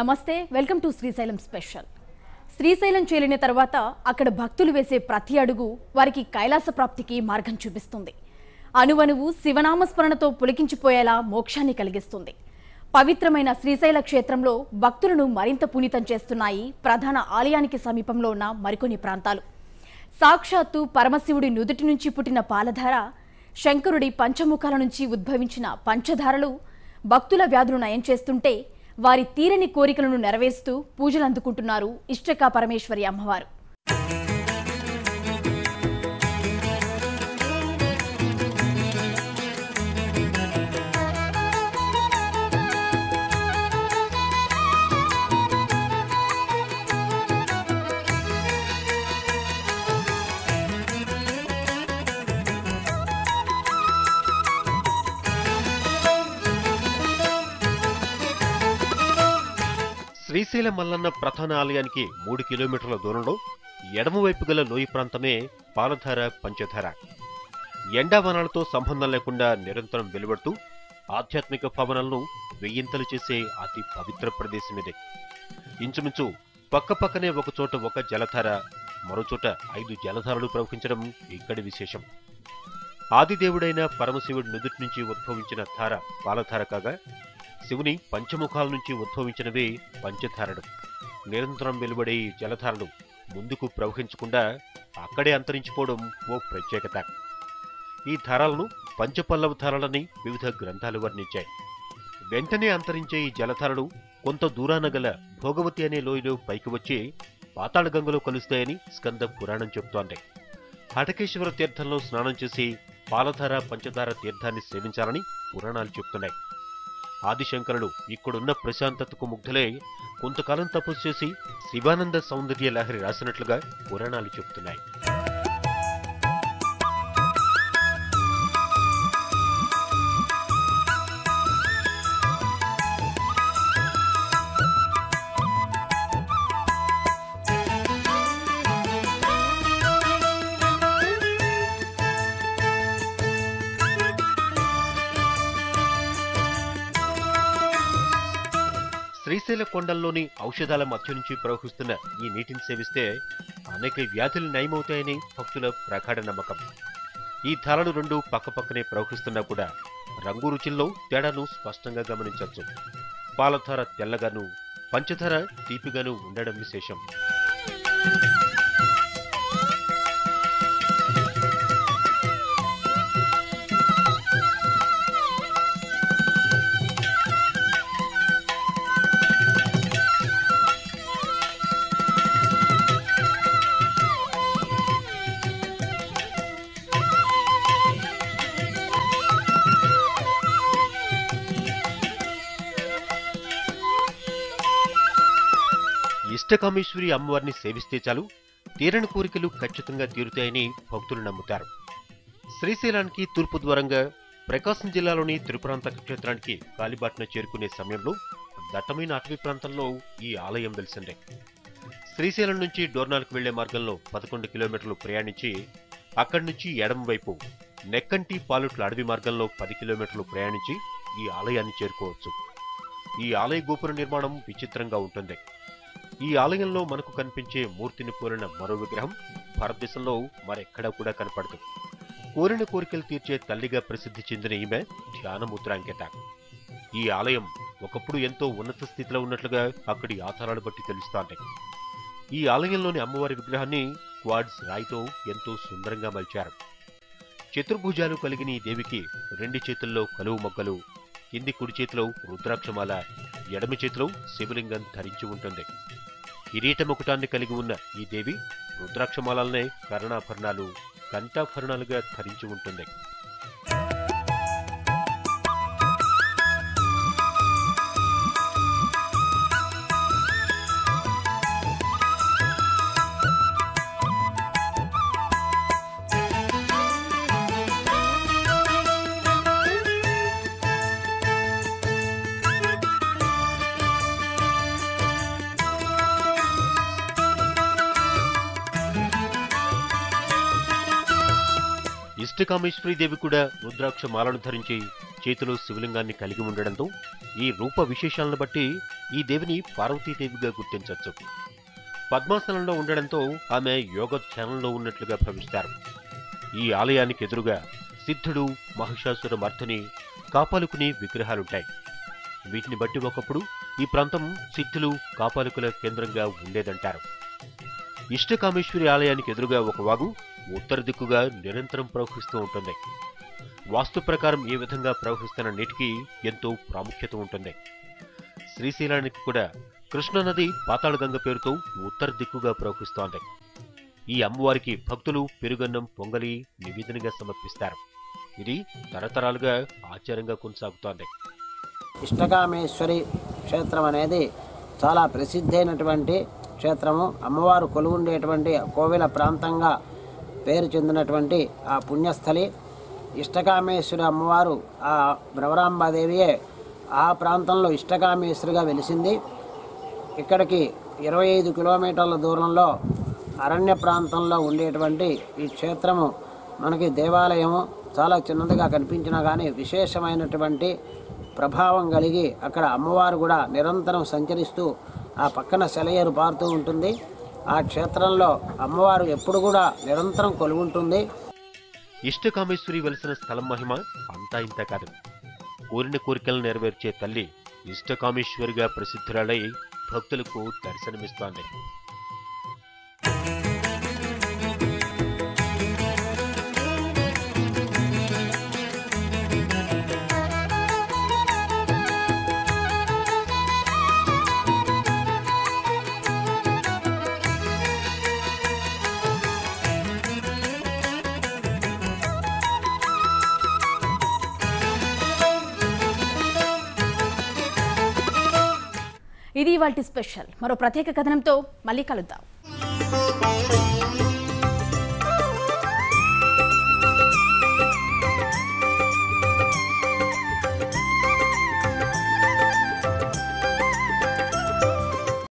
నమస్తే, welcome to Srisailam special. Srisailam చేరిన తర్వాత అక్కడ భక్తులు వేసే ప్రతి అడుగు వారికి కైలాస ప్రాప్తికి మార్గం చూపిస్తుంది. అణువణువు శివనామస్మరణతో పులికించిపోయేలా మోక్షాన్ని కలిగిస్తుంది. పవిత్రమైన శ్రీశైల క్షేత్రంలో భక్తులను మరింత పునీతం చేస్తున్నాయి ప్రధాన ఆలయానికి సమీపంలో ఉన్న మరికొన్ని ప్రాంతాలు. సాక్షాత్తు పరమశివుడి నుదుటి నుంచి పుట్టిన పాలధార, శంకరుడి పంచముఖాల నుంచి ఉద్భవించిన పంచధారలు భక్తుల వ్యాధులు నయం చేస్తుంటే వారి తీరని కోరికలను నెరవేరుస్తూ పూజలు అందుకుంటున్నారు ఇష్టకా పరమేశ్వరి అమ్మవారు. శ్రీశైలం మల్లన్న ప్రధాన ఆలయానికి 3 కిలోమీటర్ల దూరంలో ఎడమవైపు గల లోయ ప్రాంతమే పాలధార పంచధార. ఎండావనాలతో సంబంధం లేకుండా నిరంతరం వెలువడుతూ ఆధ్యాత్మిక భావనలను వెయ్యింతలు చేసే అతి పవిత్ర ప్రదేశమిదే. ఇంచుమించు పక్కపక్కనే ఒకచోట ఒక జలధార, మరోచోట 5 జలధారలు ప్రవహించడం ఇక్కడి విశేషం. ఆదిదేవుడైన పరమశివుడి నుదుటి నుంచి ఉద్భవించిన ధార పాలధార కాగా, శివుని పంచముఖాల నుంచి ఉద్భవించినవే పంచధారలు. నిరంతరం వెలువడే జలధారలు ముందుకు ప్రవహించకుండా అక్కడే అంతరించిపోవడం ఓ ప్రత్యేకత. ఈ ధారాలను పంచపల్లవ ధారలని వివిధ గ్రంథాలు వర్ణించాయి. వెంటనే అంతరించే ఈ జలధారలు కొంత దూరాన గల భోగవతి అనే లోయలో పైకి వచ్చి పాతాళగంగలో కలుస్తాయని స్కంద పురాణం చెబుతోంది. హటకేశ్వర తీర్థంలో స్నానం చేసి పాలధార పంచధార తీర్థాన్ని సేవించాలని పురాణాలు చెబుతున్నాయి. ఆదిశంకరుడు ఇక్కడున్న ప్రశాంతతకు ముగ్ధులై కొంతకాలం తపస్సు చేసి శివానంద సౌందర్య లహరి రాసినట్లుగా పురాణాలు చెబుతున్నాయి. శ్రీశైల కొండల్లోని ఔషధాల మధ్య నుంచి ప్రవహిస్తున్న ఈ నీటిని సేవిస్తే అనేక వ్యాధులు నయమవుతాయని భక్తుల ప్రగాఢ నమ్మకం. ఈ ధారలు రెండు పక్కపక్కనే ప్రవహిస్తున్నా కూడా రంగు రుచుల్లో తేడాను స్పష్టంగా గమనించవచ్చు. పాలధార తెల్లగాను, పంచధార తీపిగాను ఉండడం విశేషం. ఇష్టకామేశ్వరి అమ్మవారిని సేవిస్తే చాలు తీరని కోరికలు ఖచ్చితంగా తీరుతాయని భక్తులు నమ్ముతారు. శ్రీశైలానికి తూర్పు ద్వారంగా ప్రకాశం జిల్లాలోని త్రిపురాంత క్షేత్రానికి కాలిబాట్న చేరుకునే సమయంలో దట్టమైన అటవీ ప్రాంతంలో ఈ ఆలయం వెలిసిందే. శ్రీశైలం నుంచి డోర్నాల్కు వెళ్లే మార్గంలో 11 కిలోమీటర్లు ప్రయాణించి అక్కడి నుంచి ఎడమవైపు నెక్కంటి పాలుట్ల అడవి మార్గంలో 10 కిలోమీటర్లు ప్రయాణించి ఈ ఆలయాన్ని చేరుకోవచ్చు. ఈ ఆలయ గోపుర నిర్మాణం విచిత్రంగా ఉంటుంది. ఈ ఆలయంలో మనకు కనిపించే మూర్తిని పోలిన మరో విగ్రహం భారతదేశంలో మరెక్కడా కూడా కనపడదు. కోరిన కోరికలు తీర్చే తల్లిగా ప్రసిద్ధి చెందిన ఈమె ధ్యానముద్రాంకిత. ఈ ఆలయం ఒకప్పుడు ఎంతో ఉన్నత స్థితిలో ఉన్నట్లుగా అక్కడి ఆధారాలు బట్టి తెలుస్తోంది. ఈ ఆలయంలోని అమ్మవారి విగ్రహాన్ని క్వాడ్స్ రాయితో ఎంతో సుందరంగా మలిచారు. చతుర్భుజాలు కలిగిన ఈ దేవికి 2 చేతుల్లో కలువు మొగ్గలు, కింది కుడి చేతిలో రుద్రాక్షమాల, ఎడమ చేతిలో శివలింగం ధరించి ఉంటుంది. కిరీటముకుటాన్ని కలిగి ఉన్న ఈ దేవి రుద్రాక్షమాలనే కర్ణాభరణాలు, కంఠాభరణాలుగా ధరించి ఉంటుంది. ఇష్టకామేశ్వరి దేవి కూడా రుద్రాక్ష మాలను ధరించి చేతిలో శివలింగాన్ని కలిగి ఉండడంతో ఈ రూప విశేషాలను బట్టి ఈ దేవిని పార్వతీదేవిగా గుర్తించవచ్చు. పద్మాసనంలో ఉండడంతో ఆమె యోగధ్యానంలో ఉన్నట్లుగా భావిస్తారు. ఈ ఆలయానికి ఎదురుగా సిద్ధుడు, మహిషాసుర మర్దిని, కాపాలికుని విగ్రహాలుంటాయి. వీటిని బట్టి ఒకప్పుడు ఈ ప్రాంతం సిద్ధులు, కాపాలికుల కేంద్రంగా ఉండేదంటారు. ఇష్టకామేశ్వరి ఆలయానికి ఎదురుగా ఒక వాగు ఉత్తర దిక్కుగా నిరంతరం ప్రవహిస్తూ ఉంటుంది. వాస్తు ప్రకారం ఈ విధంగా ప్రవహిస్తున్న నీటికి ఎంతో ప్రాముఖ్యత ఉంటుంది. శ్రీశైలానికి కూడా కృష్ణానది పాతాళగంగ పేరుతో ఉత్తర దిక్కుగా ప్రవహిస్తోంది. ఈ అమ్మవారికి భక్తులు పెరుగన్నం, పొంగలి నివేదనగా సమర్పిస్తారు. ఇది తరతరాలుగా ఆచారంగా కొనసాగుతోంది. ఇష్టకామేశ్వరి క్షేత్రం అనేది చాలా ప్రసిద్ధైనటువంటి క్షేత్రము. అమ్మవారు కొలువుండేటువంటి కోవెల ప్రాంతంగా పేరు చెందినటువంటి ఆ పుణ్యస్థలి. ఇష్టకామేశ్వరి అమ్మవారు ఆ భ్రవరాంబాదేవియే ఆ ప్రాంతంలో ఇష్టకామేశ్వరిగా వెలిసింది. ఇక్కడికి 25 కిలోమీటర్ల దూరంలో అరణ్య ప్రాంతంలో ఉండేటువంటి ఈ క్షేత్రము మనకి దేవాలయము చాలా చిన్నదిగా కనిపించినా కానీ విశేషమైనటువంటి ప్రభావం కలిగి అక్కడ అమ్మవారు కూడా నిరంతరం సంచరిస్తూ ఆ పక్కన సెలయేరు పారుతూ ఉంటుంది. ఆ క్షేత్రంలో అమ్మవారు ఎప్పుడు కూడా నిరంతరం కొలువుంటుంది. ఇష్టకామేశ్వరి వెలిసిన స్థలం మహిమ అంతా ఇంత కాదు. కోరిన కోరికలను నెరవేర్చే తల్లి ఇష్టకామేశ్వరిగా ప్రసిద్ధురాలై భక్తులకు దర్శనమిస్తోంది. ఇది ఇవాల్టి స్పెషల్. మరో ప్రత్యేక కథనంతో మళ్ళీ కలుద్దాం.